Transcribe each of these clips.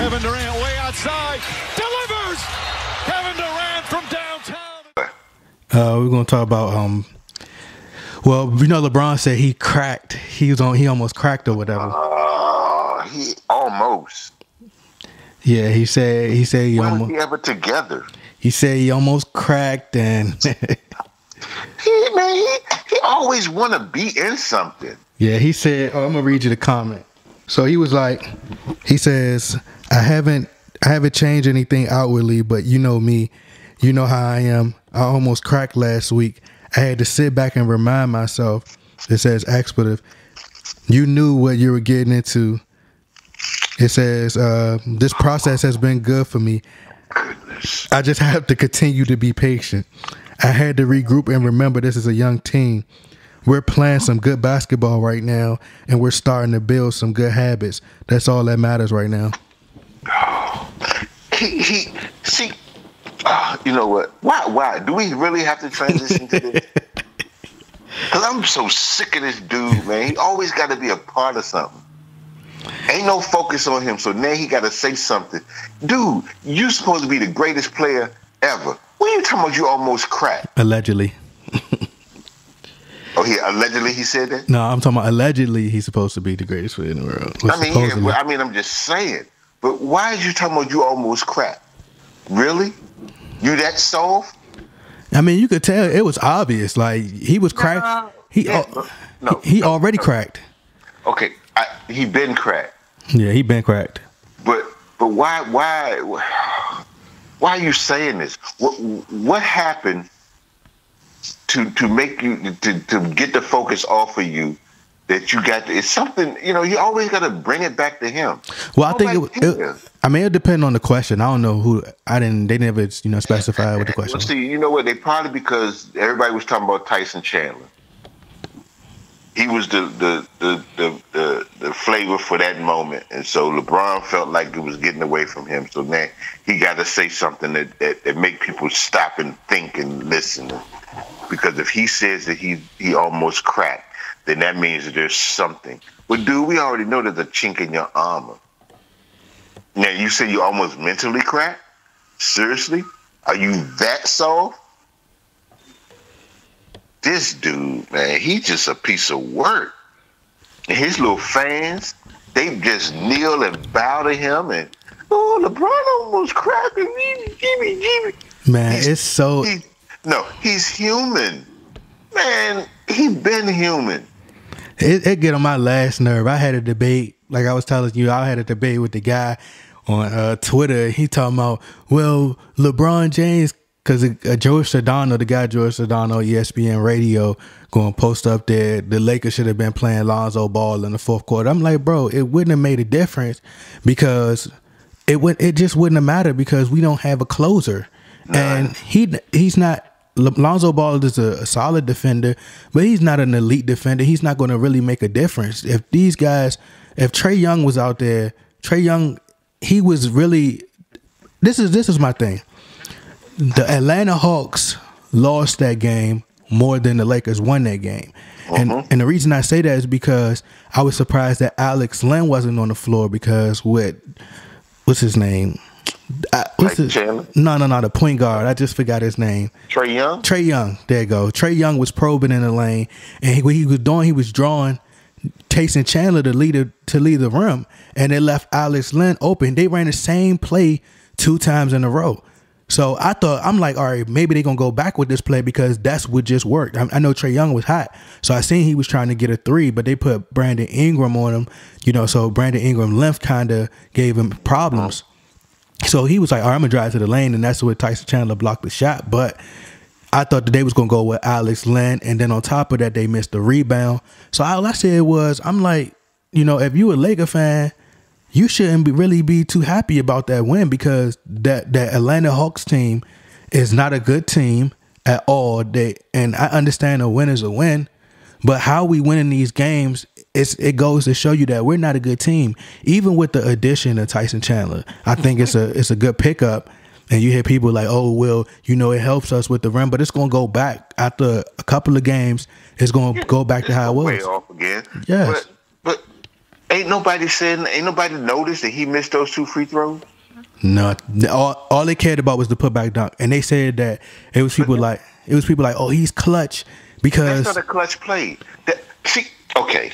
Kevin Durant way outside. Delivers! Kevin Durant from downtown. We're gonna talk about well, you know, LeBron said he cracked. He almost cracked or whatever. He almost. Yeah, he said he when almost. Was he ever together? He said he almost cracked, and he always want to be in something. yeah, he said. Oh, I'm gonna read you the comment. So he was like, he says, I haven't changed anything outwardly, but you know me, you know how I am. I almost cracked last week. I had to sit back and remind myself. It says expletive. You knew what you were getting into. It says, this process has been good for me. Goodness. I just have to continue to be patient. I had to regroup and remember this is a young team. We're playing some good basketball right now, and we're starting to build some good habits. That's all that matters right now. See, you know what? Why? Do we really have to transition to this? Because I'm so sick of this dude, man. He always got to be a part of something. Ain't no focus on him, so now he got to say something. Dude, you supposed to be the greatest player ever. What are you talking about? You almost cracked. Allegedly. Oh, allegedly he said that? No, I'm talking about allegedly he's supposed to be the greatest player in the world. I'm just saying. But why is you talking about you almost cracked? Really? You that soft? I mean, you could tell it was obvious. Like, he was cracked. He already cracked. Okay, he been cracked. Yeah, he been cracked. But why are you saying this? What happened to make you to get the focus off of you that you got? It's something, you know. You always got to bring it back to him. Well, I think it depends on the question. I don't know who. They never specify what the question. Well, see, you know what? They probably, because everybody was talking about Tyson Chandler. He was the flavor for that moment, and so LeBron felt like it was getting away from him. So now he got to say something that make people stop and think and listen. Because if he says that he almost cracked, then that means that there's something. But dude, we already know there's a chink in your armor. Now you say you almost mentally cracked? Seriously? Are you that soft? This dude, man, he's just a piece of work. And his little fans, they just kneel and bow to him. And, oh, LeBron almost cracked. Man, he's human. Man, he been human. It get on my last nerve. I had a debate, like I was telling you, I had a debate with the guy on Twitter. He talking about, well, LeBron James, because George Sedano, the guy George Sedano, ESPN Radio, going to post up there, the Lakers should have been playing Lonzo Ball in the fourth quarter. I'm like, bro, it wouldn't have made a difference because it just wouldn't have mattered because we don't have a closer. Nah. And he's not. Lonzo Ball is a solid defender, but he's not an elite defender. He's not going to really make a difference. If these guys, if Trae Young was out there, Trae Young, he was really, this is my thing. The Atlanta Hawks lost that game more than the Lakers won that game. And the reason I say that is because I was surprised that Alex Len wasn't on the floor because what's his name? No, the point guard. I just forgot his name. Trae Young? Trae Young. There you go. Trae Young was probing in the lane. And what he was doing, he was drawing Tyson Chandler to lead the rim. And they left Alex Len open. They ran the same play 2 times in a row. So I'm like, all right, maybe they're going to go back with this play because that's what just worked. I know Trae Young was hot. So I seen he was trying to get a 3, but they put Brandon Ingram on him. So Brandon Ingram length kind of gave him problems. So he was like, all right, I'm going to drive to the lane, and that's where Tyson Chandler blocked the shot. But I thought that they was going to go with Alex Len, and then on top of that, they missed the rebound. So all I said was, I'm like, if you a Laker fan, you shouldn't really be too happy about that win because that Atlanta Hawks team is not a good team at all. And I understand a win is a win, but how we win in these games, it goes to show you that we're not a good team. Even with the addition of Tyson Chandler, I think it's a good pickup. And you hear people like, oh, well, it helps us with the rim, but it's going to go back after a couple of games. It's going to go back to how it was. Way off again. Yes. But Ain't nobody noticed that he missed those 2 free throws. No, all they cared about was the putback dunk, and they said that it was people like oh, he's clutch because that's not a clutch play. Okay.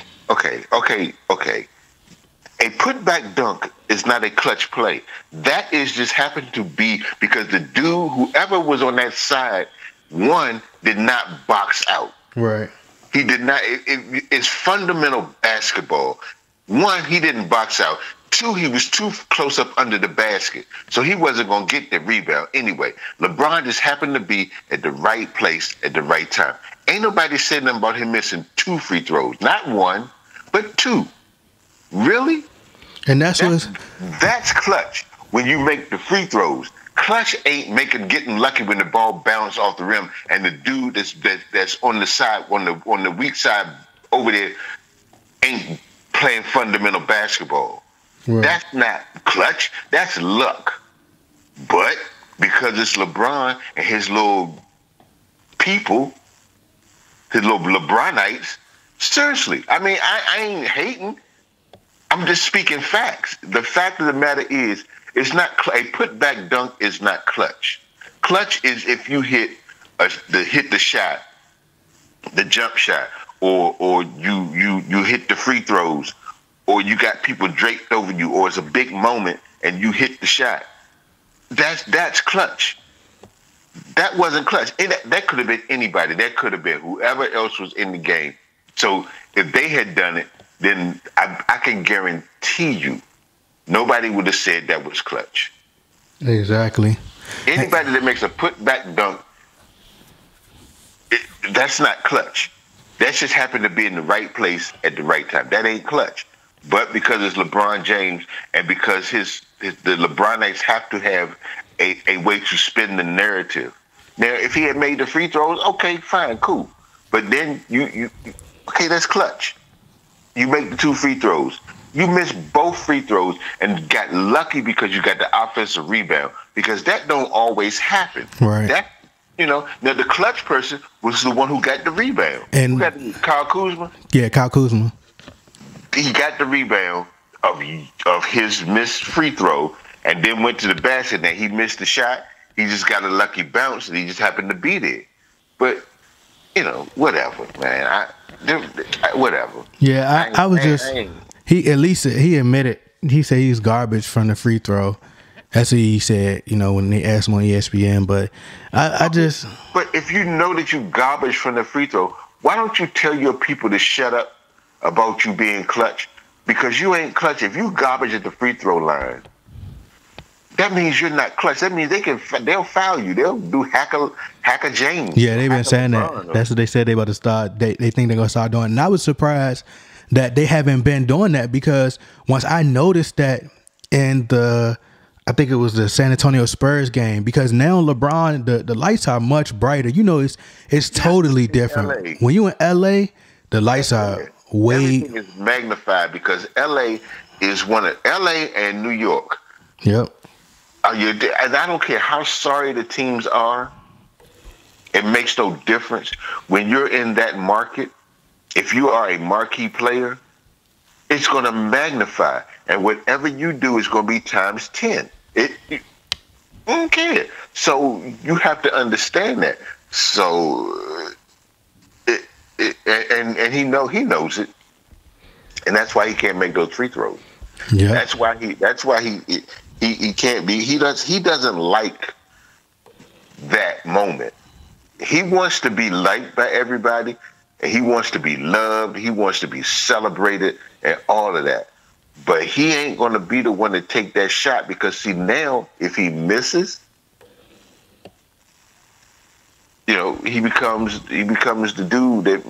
A putback dunk is not a clutch play. That is just happened to be because the dude, whoever was on that side, one, did not box out. Right. He did not. It's fundamental basketball. One, he didn't box out. Two, he was too close up under the basket, so he wasn't going to get the rebound anyway. LeBron just happened to be at the right place at the right time. Ain't nobody said nothing about him missing 2 free throws. Not 1, but 2. Really? And that's clutch when you make the free throws. Clutch ain't getting lucky when the ball bounced off the rim and the dude that's on the side, on the weak side over there ain't playing fundamental basketball. Right. That's not clutch. That's luck. But because it's LeBron and his little people, his little LeBronites, seriously, I mean, I ain't hating. I'm just speaking facts. The fact of the matter is, it's not a putback dunk is not clutch. Clutch is if you hit the shot, the jump shot, or you hit the free throws, or you got people draped over you, or it's a big moment and you hit the shot. That's clutch. That wasn't clutch. That could have been anybody. That could have been whoever else was in the game. So if they had done it, then I can guarantee you nobody would have said that was clutch. Exactly. Anybody that makes a putback dunk, that's not clutch. That just happened to be in the right place at the right time. That ain't clutch. But because it's LeBron James and because the LeBronites have to have a way to spin the narrative. Now, if he had made the free throws, okay, fine, cool. But then okay, that's clutch. You make the 2 free throws. You missed both free throws and got lucky because you got the offensive rebound, because that don't always happen. Right. Now the clutch person was the one who got the rebound. And who got Kyle Kuzma? Yeah, Kyle Kuzma. He got the rebound of his missed free throw and then went to the basket and he missed the shot. He just got a lucky bounce and he just happened to be there. But, whatever, man. Whatever. Yeah, I was he admitted, he said he's garbage from the free throw. That's what he said, when they asked him on ESPN. But But if you know that you garbage from the free throw, why don't you tell your people to shut up about you being clutch? Because you ain't clutch. If you garbage at the free throw line, that means you're not clutch. That means they'll foul you. They'll do hacker James. Yeah, they've been saying that. That's what they said they about to start. They think they're gonna start doing. And I was surprised that they haven't been doing that, because once I noticed that in I think it was the San Antonio Spurs game, because now LeBron, the lights are much brighter. It's totally different. LA. When you in LA, the lights are everything is magnified, because LA is one of LA and New York. Yep. And I don't care how sorry the teams are. It makes no difference. When you're in that market, if you are a marquee player, it's going to magnify. And whatever you do is going to be times 10. You don't care. So you have to understand that. So, and he knows it. And that's why he can't make those free throws. Yeah. That's why he can't be. He doesn't like that moment. He wants to be liked by everybody, and he wants to be loved. He wants to be celebrated and all of that. But he ain't going to be the one to take that shot, because see, now if he misses, he becomes the dude that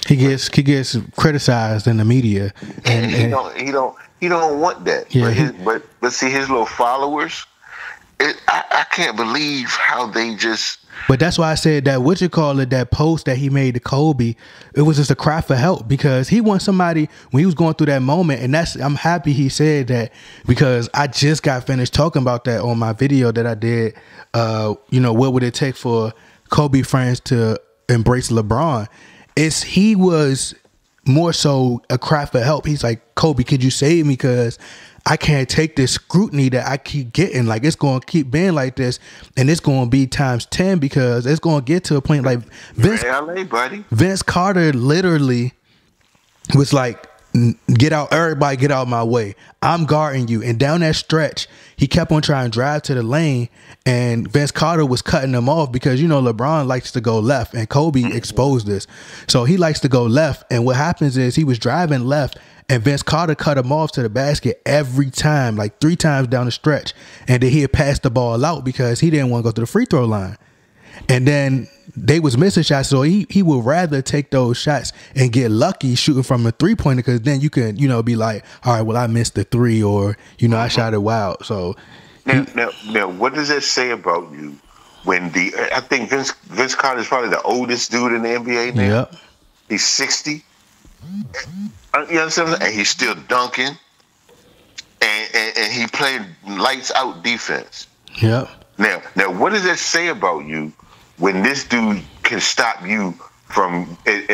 he gets criticized in the media, and he don't want that. Yeah, but see, his little followers, I can't believe how they just. But that's why I said that that post that he made to Kobe, it was just a cry for help, because he wants somebody when he was going through that moment. And I'm happy he said that, because I just got finished talking about that on my video that I did. What would it take for Kobe fans to embrace LeBron? He was more so a cry for help. He's like, Kobe, could you save me? Because I can't take this scrutiny that I keep getting. Like, it's going to keep being like this, and it's going to be times 10 because it's going to get to a point like Vince Carter literally was like, get out, everybody get out of my way. I'm guarding you. And down that stretch, he kept on trying to drive to the lane, and Vince Carter was cutting him off because, you know, LeBron likes to go left, and Kobe exposed this. So he likes to go left, and what happens is he was driving left, and Vince Carter cut him off to the basket every time, like 3 times down the stretch. And then he had passed the ball out because he didn't want to go to the free throw line. And then they was missing shots, so he would rather take those shots and get lucky shooting from a 3-pointer, because then you can, you know, be like, all right, well, I missed the 3, or, you know, I shot it wild. So now, what does that say about you when I think Vince Carter is probably the oldest dude in the NBA now. Yep. He's 60. You understand? And he's still dunking, and he played lights out defense. Yep. Now, what does that say about you when this dude can stop you from in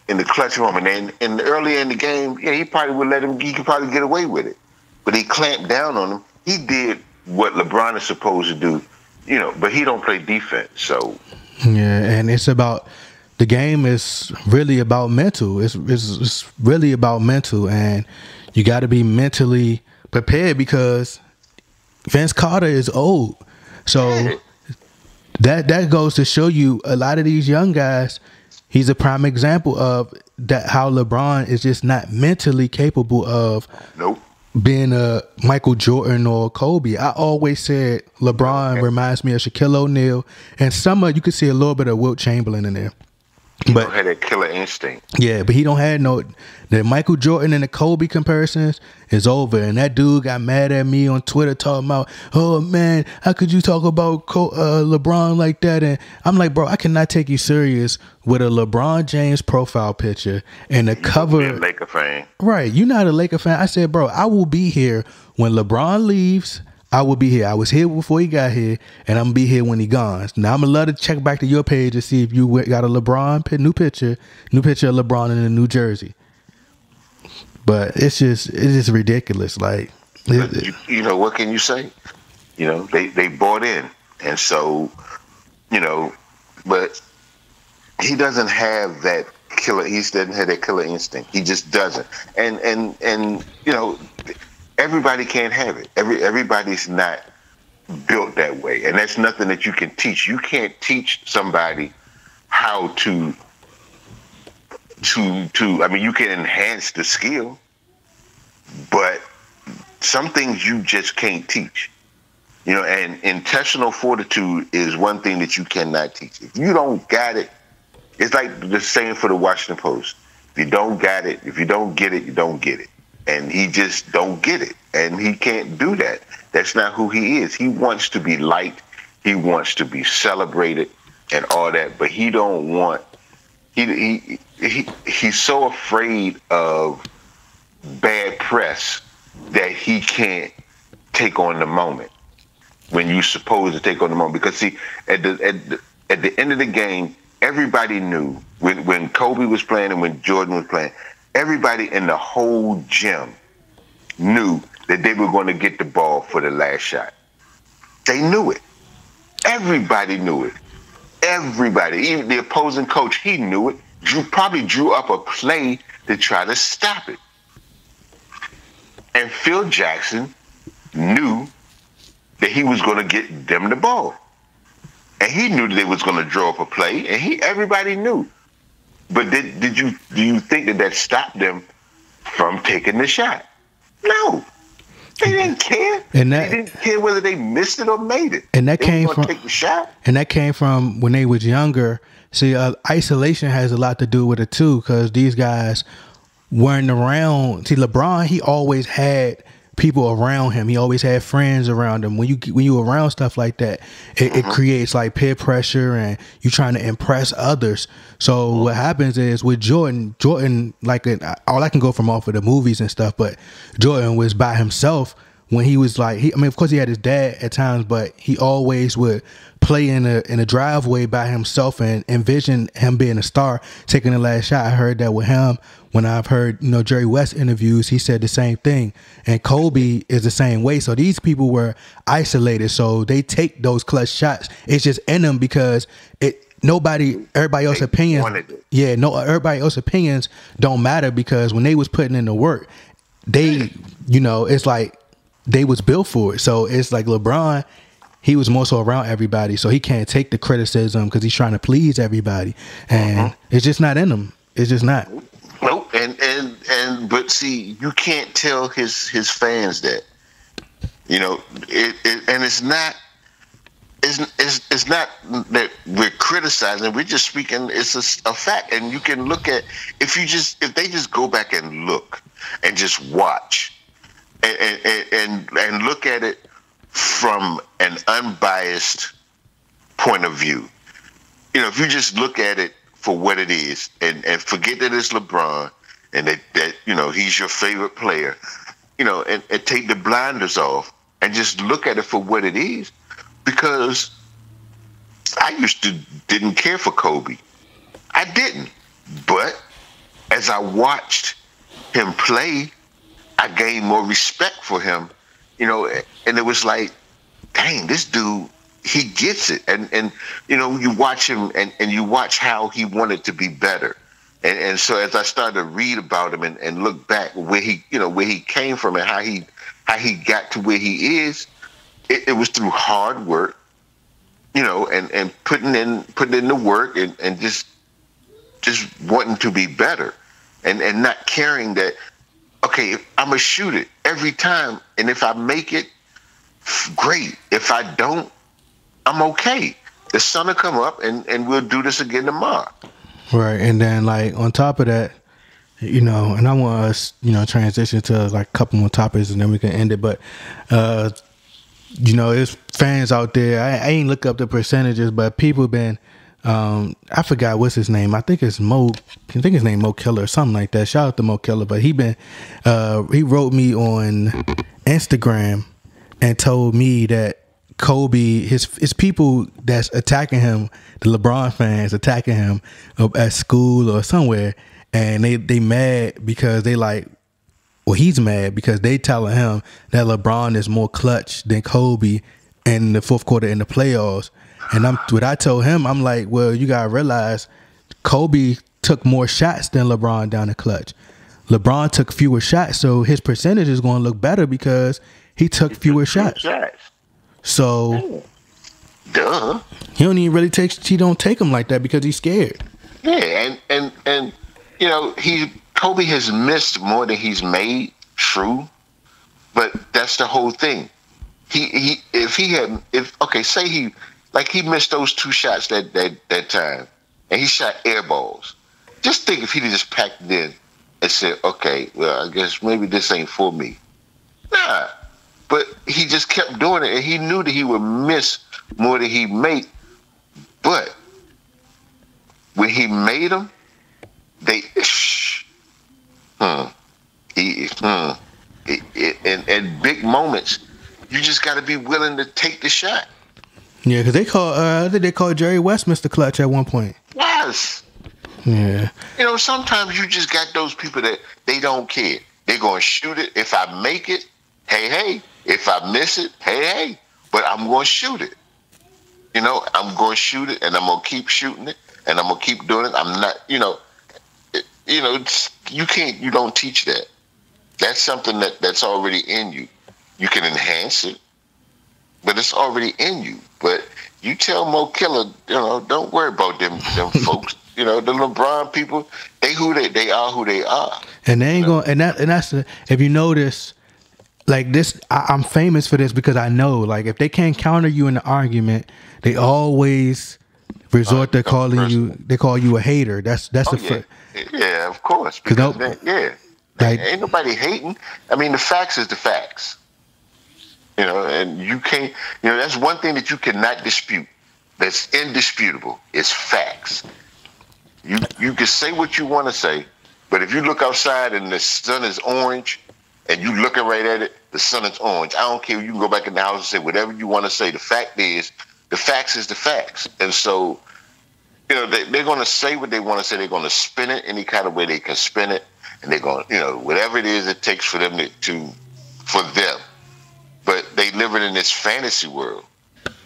the clutch moment? And earlier in the game, yeah, he probably would let him. He could probably get away with it, but he clamped down on him. He did what LeBron is supposed to do, you know, but he don't play defense. So yeah, and it's about. The game is really about mental. It's really about mental, and you got to be mentally prepared because Vince Carter is old. So that goes to show you a lot of these young guys. He's a prime example of that. How LeBron is just not mentally capable of being a Michael Jordan or Kobe. I always said LeBron reminds me of Shaquille O'Neal, and you could see a little bit of Wilt Chamberlain in there. But he had that killer instinct. Yeah, but he don't have the Michael Jordan and the Kobe comparisons is over. And that dude got mad at me on Twitter talking about, oh man, how could you talk about LeBron like that? And I'm like, bro, I cannot take you serious with a LeBron James profile picture and the cover. You're a Laker fan. Right, you're not a Laker fan. I said, bro, I will be here when LeBron leaves. I will be here. I was here before he got here, and I'm going to be here when he gone. Now, I'm going to love to check back to your page to see if you got a LeBron new picture of LeBron in a New Jersey. But it's just ridiculous. Like, you know, what can you say? You know, they bought in. And so, you know, but he doesn't have that killer. He doesn't have that killer instinct. He just doesn't. And you know, everybody can't have it. Everybody's not built that way, and that's nothing that you can teach. You can't teach somebody how to. I mean, you can enhance the skill, but some things you just can't teach. You know, and intentional fortitude is one thing that you cannot teach. If you don't got it, it's like the saying for the Washington Post: if you don't got it, if you don't get it, you don't get it. And he just don't get it. And he can't do that. That's not who he is. He wants to be liked. He wants to be celebrated and all that. But he don't want, he's so afraid of bad press that he can't take on the moment when you're supposed to take on the moment. Because see, at the end of the game, everybody knew when Kobe was playing and when Jordan was playing, everybody in the whole gym knew that they were going to get the ball for the last shot. They knew it. Everybody knew it. Everybody, even the opposing coach, he knew it. Probably drew up a play to try to stop it. And Phil Jackson knew that he was going to get them the ball. And he knew that they was going to draw up a play, and everybody knew. But do you think that stopped them from taking the shot? No. They didn't care. They didn't care whether they missed it or made it. And that came from take the shot. And that came from when they was younger. See, isolation has a lot to do with it too, because these guys weren't around. See, LeBron, he always had people around him. He always had friends around him. When you around stuff like that, it creates like peer pressure, and you trying to impress others. So what happens is with Jordan, like all I can go from off of the movies and stuff, but Jordan was by himself when he was like, I mean, of course he had his dad at times, but he always would play in a driveway by himself and envision him being a star, taking the last shot. I heard that with him. When I've heard, Jerry West interviews, he said the same thing. And Kobe is the same way. So these people were isolated. So they take those clutch shots. It's just in them because everybody else's opinions. Yeah, everybody else's opinions don't matter because when they was putting in the work, they, it's like they was built for it. So it's like LeBron, he was more so around everybody. So he can't take the criticism because he's trying to please everybody. And it's just not in him. It's just not. Nope. But see, you can't tell his fans that, and it's not that we're criticizing. We're just speaking. It's a fact, and you can look at if they just go back and look and just watch and look at it from an unbiased point of view. If you just look at it for what it is and forget that it's LeBron and that he's your favorite player, and take the blinders off and just look at it for what it is. Because I didn't care for Kobe. I didn't. But as I watched him play, I gained more respect for him, and it was like, dang, this dude, he gets it. And you watch him and you watch how he wanted to be better. And so as I started to read about him and look back where he came from and how he got to where he is, it was through hard work, and putting in the work and just wanting to be better and not caring that, okay, I'm going to shoot it every time. And if I make it, great. If I don't, I'm okay. The sun will come up and we'll do this again tomorrow. Right. And then like on top of that, and I want us, transition to like a couple more topics and then we can end it. But, there's fans out there. I ain't look up the percentages, but people been, I forgot what's his name. I think it's Mo. I think his name Mo Killer or something like that. Shout out to Mo Killer. But he wrote me on Instagram and told me that Kobe, his people that's attacking him, the LeBron fans attacking him at school or somewhere, and they mad because they like, well, he's mad because they telling him that LeBron is more clutch than Kobe in the fourth quarter in the playoffs. And what I told him, I'm like, well, you gotta realize Kobe took more shots than LeBron down the clutch. LeBron took fewer shots, so his percentage is going to look better because he took fewer shots. So, duh. He don't even really he don't take him like that because he's scared. Yeah, and Kobe has missed more than he's made, true, but that's the whole thing. Say he missed those two shots that time, and he shot air balls. Just think if he'd just packed it in and said, okay, well, I guess maybe this ain't for me. Nah, but he just kept doing it, and he knew that he would miss more than he made. But when he made them, in big moments, you just got to be willing to take the shot. Yeah, because I think they called Jerry West Mr. Clutch at one point. Yes. Yeah. Sometimes you just got those people that they don't care. They're going to shoot it. If I make it, hey. If I miss it, hey. But I'm going to shoot it. I'm going to shoot it, and I'm going to keep shooting it, and I'm going to keep doing it. I'm not, you don't teach that. That's something that's already in you. You can enhance it, but it's already in you. But you tell Mo Killer, don't worry about them folks. The LeBron people, they are who they are. And they ain't going. And that's if you notice, like this, I'm famous for this because I know, like, if they can't counter you in the argument, they always resort to calling you. They call you a hater. That's yeah, of course. Because ain't nobody hating. I mean, the facts is the facts. And you can't. That's one thing that you cannot dispute. That's indisputable. It's facts. You can say what you want to say, but if you look outside and the sun is orange and you looking right at it, the sun is orange. I don't care. You can go back in the house and say whatever you want to say. The fact is, the facts is the facts. And so, you know, they're going to say what they want to say. They're going to spin it any kind of way they can spin it. And they're going to, you know, whatever it is it takes for them for them. But they live in this fantasy world.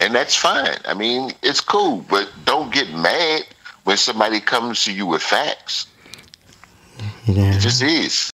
And that's fine. I mean, it's cool. But don't get mad when somebody comes to you with facts. Yeah. It just is.